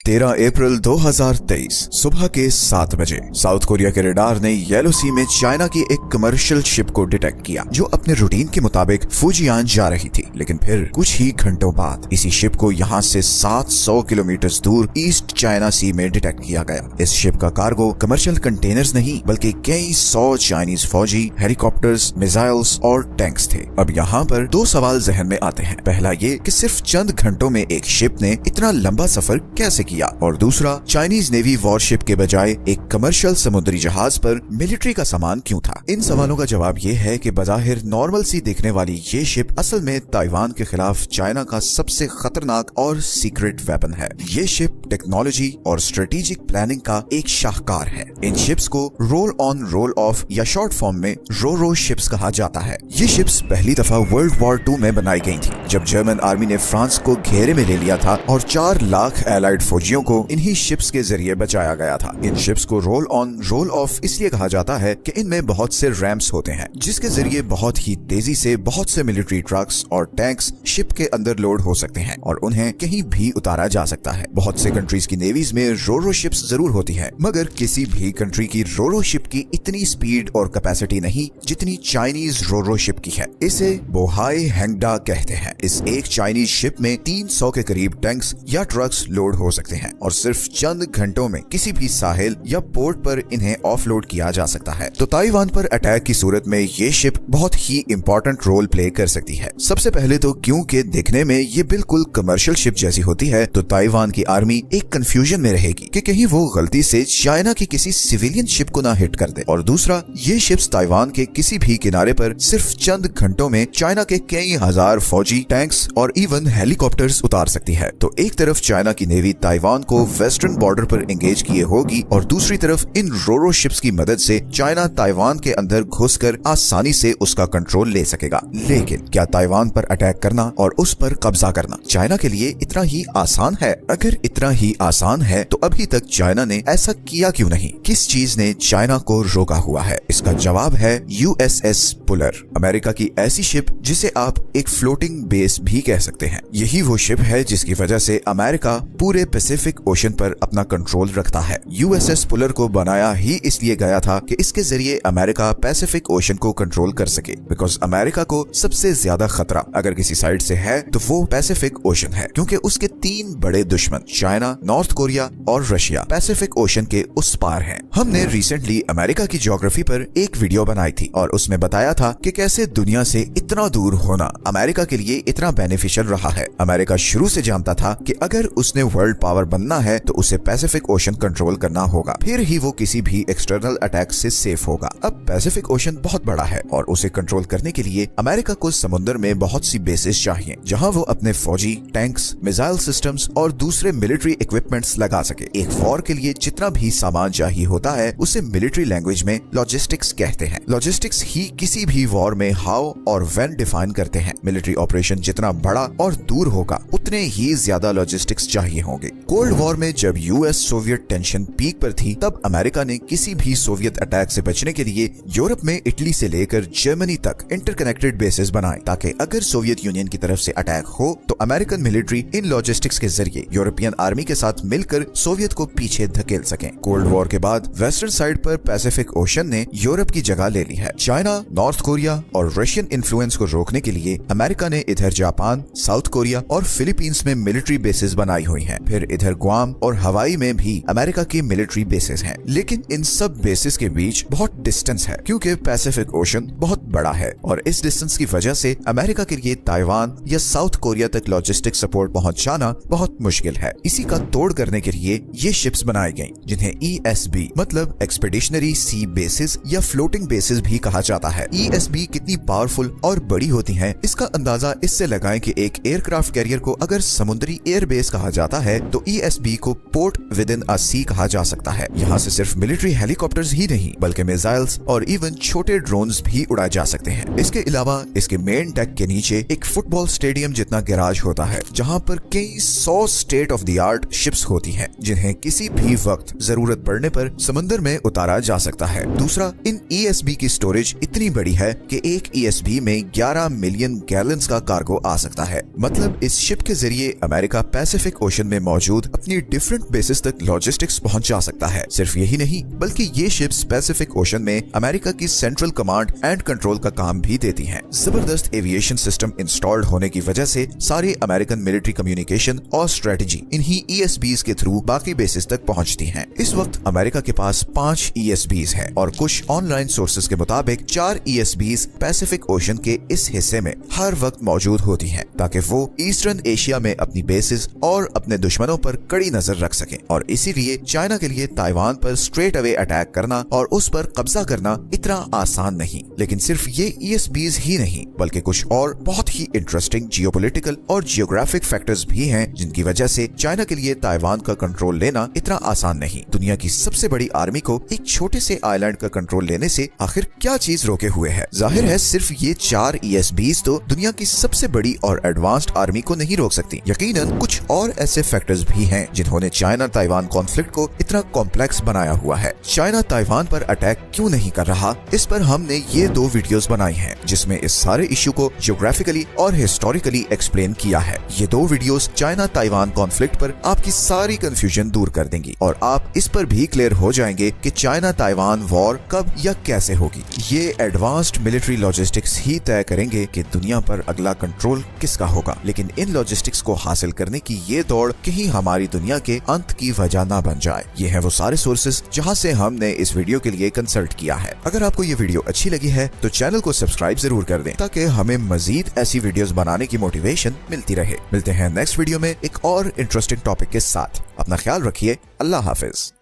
13 अप्रैल 2023 सुबह के 7 बजे साउथ कोरिया के रडार ने येलो सी में चाइना की एक कमर्शियल शिप को डिटेक्ट किया जो अपने रूटीन के मुताबिक फुजियान जा रही थी। लेकिन फिर कुछ ही घंटों बाद इसी शिप को यहाँ से 700 किलोमीटर दूर ईस्ट चाइना सी में डिटेक्ट किया गया। इस शिप का कार्गो कमर्शियल कंटेनर्स नहीं बल्कि कई 100 चाइनीज फौजी, हेलीकॉप्टर्स, मिसाइल्स और टैंक्स थे। अब यहाँ पर दो सवाल जहन में आते हैं। पहला ये कि सिर्फ चंद घंटों में एक शिप ने इतना लंबा सफर कैसे किया, और दूसरा चाइनीज नेवी वॉरशिप के बजाय एक कमर्शियल समुद्री जहाज पर मिलिट्री का सामान क्यों था। इन सवालों का जवाब ये है कि बज़ाहिर नॉर्मल सी दिखने वाली ये शिप असल में ताइवान के खिलाफ चाइना का सबसे खतरनाक और सीक्रेट वेपन है। ये शिप टेक्नोलॉजी और स्ट्रेटेजिक प्लानिंग का एक शाहकार है। इन शिप्स को रोल ऑन रोल ऑफ या शॉर्ट फॉर्म में रो शिप्स कहा जाता है। ये शिप्स पहली दफा वर्ल्ड वॉर 2 में बनाई गई थी जब जर्मन आर्मी ने फ्रांस को घेरे में ले लिया था और 4 लाख एलाइड फौजियों को इन्हीं शिप्स के जरिए बचाया गया था। इन शिप्स को रोल ऑन रोल ऑफ इसलिए कहा जाता है कि इनमें बहुत से रैम्प्स होते हैं जिसके जरिए बहुत ही तेजी से बहुत से मिलिट्री ट्रक्स और टैंक्स शिप के अंदर लोड हो सकते हैं और उन्हें कहीं भी उतारा जा सकता है। बहुत से कंट्रीज की नेवीज में रो शिप्स जरूर होती है, मगर किसी भी कंट्री की रो शिप की इतनी स्पीड और कैपेसिटी नहीं जितनी चाइनीज रो शिप की है। इसे बोहाई हैंगडा कहते हैं। इस एक चाइनीज शिप में 300 के करीब टैंक्स या ट्रक्स लोड हो सकते हैं और सिर्फ चंद घंटों में किसी भी साहिल या पोर्ट पर इन्हें ऑफलोड किया जा सकता है। तो ताइवान पर अटैक की सूरत में ये शिप बहुत ही इंपॉर्टेंट रोल प्ले कर सकती है। सबसे पहले तो क्योंकि दिखने में ये बिल्कुल कमर्शियल शिप जैसी होती है, तो ताइवान की आर्मी एक कंफ्यूजन में रहेगी कि कहीं वो गलती से चाइना की किसी सिविलियन शिप को ना हिट कर दे। और दूसरा, ये शिप्स ताइवान के किसी भी किनारे पर सिर्फ चंद घंटों में चाइना के कई हजार फौजी, टैंक्स और इवन हेलीकॉप्टर्स उतार सकती है। तो एक तरफ चाइना की नेवी ताइवान को वेस्टर्न बॉर्डर पर एंगेज किए होगी और दूसरी तरफ इन रो शिप्स की मदद से चाइना ताइवान के अंदर घुसकर आसानी से उसका कंट्रोल ले सकेगा। लेकिन क्या ताइवान पर अटैक करना और उस पर कब्जा करना चाइना के लिए इतना ही आसान है? अगर इतना ही आसान है तो अभी तक चाइना ने ऐसा किया क्यों नहीं? किस चीज ने चाइना को रोका हुआ है? इसका जवाब है USS पुलर, अमेरिका की ऐसी शिप जिसे आप एक फ्लोटिंग बेस भी कह सकते हैं। यही वो शिप है जिसकी वजह से अमेरिका पूरे पैसिफिक ओशन पर अपना कंट्रोल रखता है। USS पुलर को बनाया ही इसलिए गया था कि इसके जरिए अमेरिका पैसिफिक ओशन को कंट्रोल कर सके, बिकॉज अमेरिका को सबसे ज्यादा खतरा अगर किसी साइड से है तो वो पैसिफिक ओशन है, क्योंकि उसके 3 बड़े दुश्मन चाइना, नॉर्थ कोरिया और रशिया पैसिफिक ओशन के उस पार हैं। हमने रिसेंटली अमेरिका की ज्योग्राफी पर एक वीडियो बनाई थी और उसमें बताया था कि कैसे दुनिया से इतना दूर होना अमेरिका के लिए इतना बेनिफिशियल रहा है। अमेरिका शुरू से जानता था कि अगर उसने वर्ल्ड पावर बनना है तो उसे पैसिफिक ओशन कंट्रोल करना होगा, फिर ही वो किसी भी एक्सटर्नल अटैक से सेफ होगा। अब पैसिफिक ओशन बहुत बड़ा है और उसे कंट्रोल करने के लिए अमेरिका को समुद्र में बहुत सी बेसेस चाहिए जहां वो अपने फौजी, टैंक्स, मिसाइल सिस्टम्स और दूसरे मिलिट्री इक्विपमेंट्स लगा सके। एक वॉर के लिए जितना भी सामान चाहिए होता है उसे मिलिट्री लैंग्वेज में लॉजिस्टिक्स कहते हैं। लॉजिस्टिक्स ही किसी भी वॉर में हाउ और व्हेन डिफाइन करते हैं। मिलिट्री ऑपरेशन जितना बड़ा और दूर होगा उतने ही ज्यादा लॉजिस्टिक्स चाहिए होंगे। कोल्ड वॉर में जब यूएस सोवियत टेंशन पीक पर थी तब अमेरिका ने किसी भी सोवियत अटैक से बचने के लिए यूरोप में इटली से लेकर जर्मनी तक इंटरकनेक्टेड बेसेस बनाए ताकि अगर सोवियत यूनियन की तरफ से अटैक हो तो अमेरिकन मिलिट्री इन लॉजिस्टिक्स के जरिए यूरोपियन आर्मी के साथ मिलकर सोवियत को पीछे धकेल सके। कोल्ड वॉर के बाद वेस्टर्न साइड पर पैसिफिक ओशन ने यूरोप की जगह ले ली है। चाइना, नॉर्थ कोरिया और रशियन इन्फ्लुएंस को रोकने के लिए अमेरिका ने इधर जापान, साउथ कोरिया और फिलीपींस में मिलिट्री बेसेस बनाई हुई हैं। फिर इधर ग्वाम और हवाई में भी अमेरिका की मिलिट्री बेसेस हैं। लेकिन इन सब बेसेस के बीच बहुत डिस्टेंस है क्योंकि पैसिफिक ओशन बहुत बड़ा है और इस डिस्टेंस की वजह से अमेरिका के लिए ताइवान या साउथ कोरिया तक लॉजिस्टिक सपोर्ट पहुंचाना बहुत मुश्किल है। इसी का तोड़ करने के लिए ये शिप्स बनाई गई जिन्हें ESB मतलब एक्सपेडिशनरी सी बेसिस या फ्लोटिंग बेसिस भी कहा जाता है। ESB कितनी पावरफुल और बड़ी होती हैं इसका अंदाजा इससे लगाएं कि एक एयरक्राफ्ट कैरियर को अगर समुद्री एयरबेस कहा जाता है तो ESB को पोर्ट विद इन अ सी कहा जा सकता है। यहाँ से सिर्फ मिलिट्री हेलीकॉप्टर्स ही नहीं बल्कि मिसाइल्स और इवन छोटे ड्रोन्स भी उड़ाए जा सकते हैं। इसके अलावा इसके मेन डेक के नीचे एक फुटबॉल स्टेडियम जितना गैराज होता है जहाँ पर कई 100 state of the art ships होती हैं जिन्हें किसी भी वक्त जरूरत पड़ने पर समंदर में उतारा जा सकता है। दूसरा, इन ESB की स्टोरेज इतनी बड़ी है कि एक ESB में 11 मिलियन गैलन्स का कार्गो आ सकता है। मतलब इस शिप के जरिए अमेरिका पैसिफिक ओशन में मौजूद मौजूद अपनी डिफरेंट बेसिस तक लॉजिस्टिक्स पहुंचा सकता है। सिर्फ यही नहीं बल्कि ये शिप्स पैसिफिक ओशन में अमेरिका की सेंट्रल कमांड एंड कंट्रोल का काम भी देती हैं। जबरदस्त एविएशन सिस्टम इंस्टॉल्ड होने की वजह से सारे अमेरिकन मिलिट्री कम्युनिकेशन और स्ट्रेटजी इन्हीं ESBs के थ्रू बाकी बेसिस तक पहुंचती हैं। इस वक्त अमेरिका के पास 5 ESBs हैं और कुछ ऑनलाइन सोर्सेज के मुताबिक 4 ESBs पैसिफिक ओशन के इस हिस्से में हर वक्त मौजूद होती हैं ताकि वो ईस्टर्न एशिया में अपनी बेसिस और अपने दुश्मनों पर कड़ी नजर रख सकें। और इसीलिए चाइना के लिए ताइवान पर स्ट्रेट अवे अटैक करना और उस पर कब्जा करना इतना आसान नहीं। लेकिन सिर्फ ये ESBs ही नहीं बल्कि कुछ और बहुत ही इंटरेस्टिंग जियोपॉलिटिकल और जियोग्राफिक फैक्टर्स भी हैं जिनकी वजह से चाइना के लिए ताइवान का कंट्रोल लेना इतना आसान नहीं। दुनिया की सबसे बड़ी आर्मी को एक छोटे से आइलैंड का कंट्रोल लेने से आखिर क्या चीज रोके हुए है? जाहिर है सिर्फ ये 4 ESBs तो दुनिया की सबसे बड़ी और एडवांस्ड आर्मी को नहीं रोक सकती। यकीनन कुछ और ऐसे फैक्टर्स भी हैं जिन्होंने चाइना ताइवान कॉन्फ्लिक्ट को इतना कॉम्प्लेक्स बनाया हुआ है। चाइना ताइवान पर अटैक क्यों नहीं कर रहा, इस पर हमने ये 2 वीडियोस बनाई हैं जिसमें इस सारे इश्यू को जियोग्राफिकली और हिस्टोरिकली एक्सप्लेन किया है। ये 2 वीडियोस चाइना ताइवान कॉन्फ्लिक्ट पर आपकी सारी कंफ्यूजन दूर कर देंगी और आप इस पर भी क्लियर हो जाएंगे कि चाइना ताइवान वॉर कब या कैसे होगी। ये एडवांस्ड मिलिट्री लॉजिस्टिक्स ही तय करेंगे कि दुनिया पर अगला कंट्रोल किसका होगा। लेकिन इन लॉजिस्टिक्स को हासिल करने की ये दौड़ कहीं हमारी दुनिया के अंत की वजह ना बन जाए। ये है वो सारे सोर्सेज जहां से हमने इस वीडियो के लिए कंसल्ट किया है। अगर आपको ये वीडियो अच्छी लगी है तो चैनल को सब्सक्राइब जरूर कर दें ताकि हमें मजीद ऐसी वीडियोस बनाने की मोटिवेशन मिलती रहे। मिलते हैं नेक्स्ट वीडियो में एक और इंटरेस्टिंग टॉपिक के साथ। अपना ख्याल रखिए। अल्लाह हाफिज।